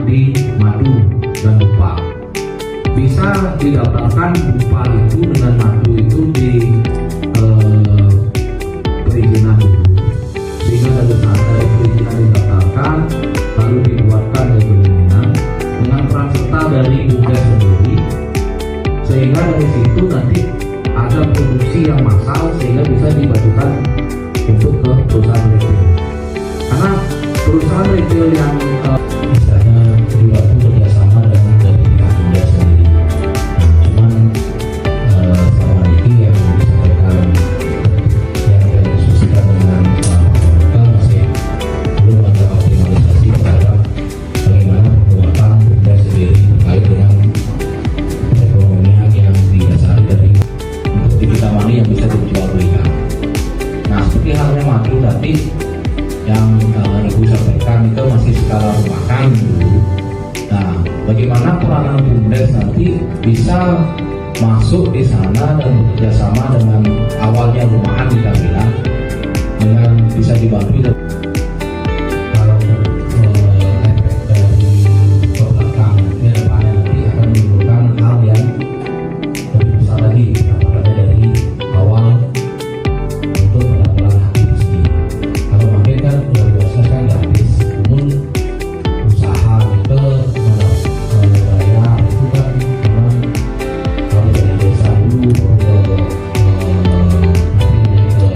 di madu dan dupa. Bisa didaftarkan dupa itu dengan madu itu di perizinan dulu, sehingga dari sana perizinan didaftarkan lalu dibuatkan labelingnya dengan peran serta dari BUMDes sendiri, sehingga dari situ nanti ada produksi yang massal sehingga bisa dibagikan untuk ke perusahaan retail. Karena perusahaan retail yang misalnya dilakukan kerjasama dengan dari pihak BUMDes sendiri. Cuman selama ini yang disampaikan yang didiskusikan dengan pemerintah masih belum ada optimalisasi terhadap bagaimana penguatan BUMDes sendiri terkait dengan perekonomian yang didasari dari aktivitas money yang bisa dijual belikan. Nah, seperti halnya madu tadi yang Ibu sampaikan itu masih skala rumahan dulu. Nah, bagaimana peranan BUMDes nanti bisa masuk di sana dan bekerjasama dengan awalnya rumahan kita bilang dengan bisa dibantu. Kalau efek dari belakang ke depannya nanti akan menimbulkan hal yang lebih besar lagi, makanya dari awal untuk pelan-pelan hati sendiri. Kalau makin kan luar biasa kan gratis, namun usaha itu bayar itu kan memang kalau dari desa dulu baru ke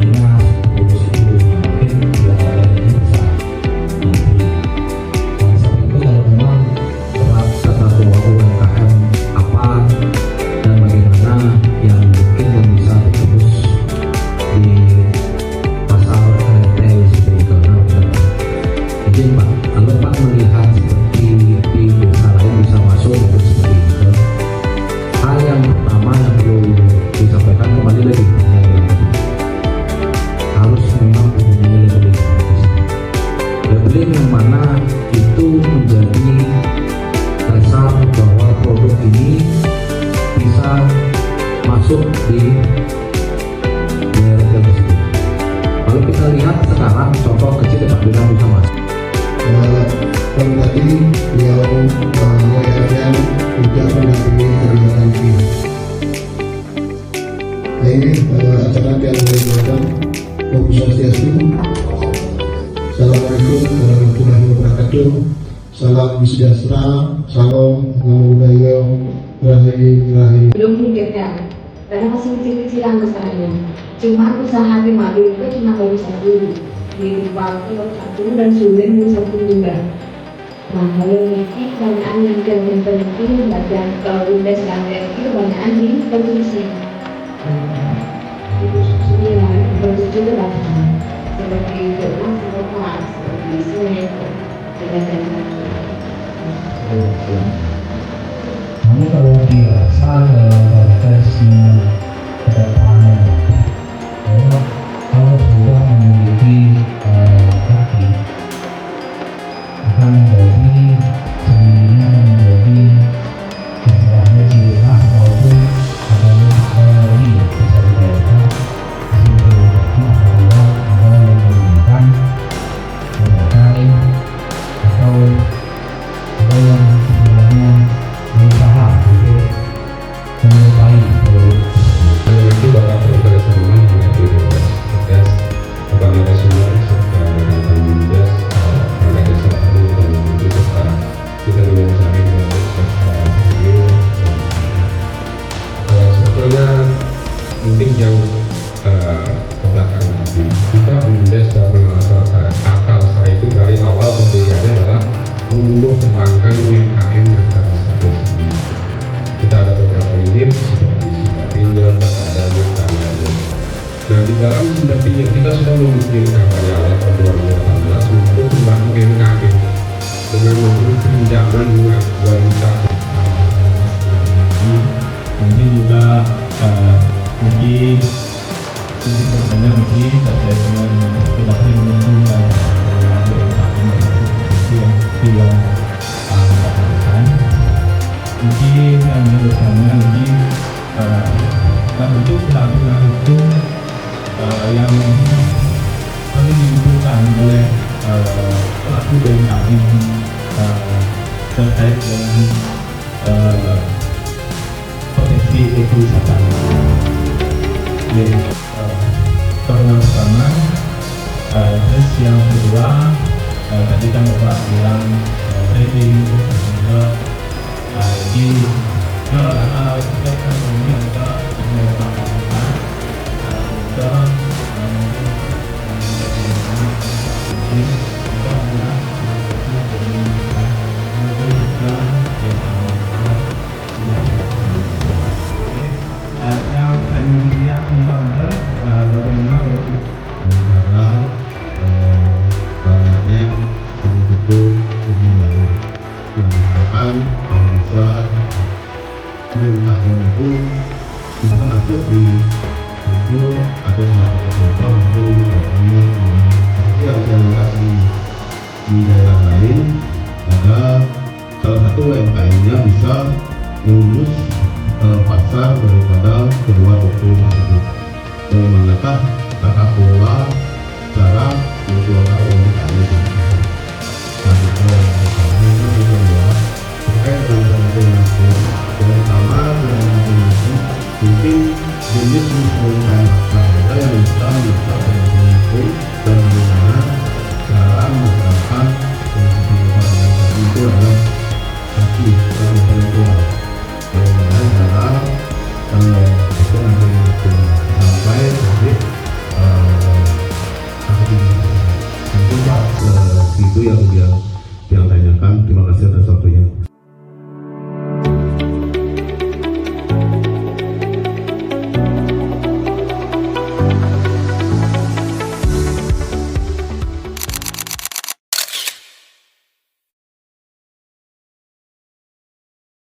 dinas urus itu makin biayanya besar. Nanti sampai itu kalau memang berat kata bahwa UMKM apa dan bagaimana yang mungkin belum bisa terus di pasar retail seperti karena jadi Pak, kalau Pak melihat seperti di desa lain bisa masuk untuk seperti itu, hal yang pertama yang perlu disampaikan kembali lagi harus memang mempunyai labeling yang mana itu menjadi dasar bahwa produk ini bisa masuk di daerah tersebut. Kalau kita lihat sekarang contoh kecil yang bilang bisa masuk. Kalau tadi beliau menyampaikan juga mendampingi kegiatan ini. Nah ini acara yang dilakukan Om Swastiastu. Assalamualaikum warahmatullahi wabarakatuh. Salam sejahtera, salam budaya, rahi. Belum mikirkan, karena masih kecil-kecilan usahanya. Cuma usaha di madu itu cuma baru satu, di Bangkok baru satu dan Sulen baru satu juga. Nah kalau nanti kebanyakan yang penting belajar kalau udah sekarang itu kebanyakan di produksi. Iya, produksi itu banyak. Seperti gelas, kelas, seperti semen, dan Namun kalau dirasa versi kedepannya kalau sudah memiliki kaki akan menjadi seninya menjadi istilahnya ciri khas maupun adanya teknologi bisa dikatakan sehingga apabila ada yang menginginkan memakai atau ada yang sebenarnya berusaha untuk menyukai itu Bapak Profesor semua mengatur tugas kepada semua serta dengan BUMDes perangkat desa dan itu serta kita bersama dengan video sebetulnya penting yang belakang tadi kita BUMDes akal saya itu dari awal pendiriannya adalah untuk mengembangkan UMKM yang terasa kita ada beberapa unit seperti pinjol dan ada yang lain. Nah di dalam pendampingan kita sudah memiliki kampanye awal tahun 2018 untuk membantu UMKM dengan memberi pinjaman bunga 2 juta. Mungkin juga mungkin banyak mungkin terkait dengan kedatangan menentukan yang mendapatkan mungkin yang bersama lagi bentuk pendampingan hukum yang kami dibutuhkan oleh pelaku UMKM terkait dengan potensi ekowisata. Jadi pertama, terus yang kedua tadi kan Bapak bilang trading, jadi kalau kita kan ini untuk mengembangkan di daerah lain ada salah satu UMKM-nya bisa lulus pasar daripada kedua toko tersebut.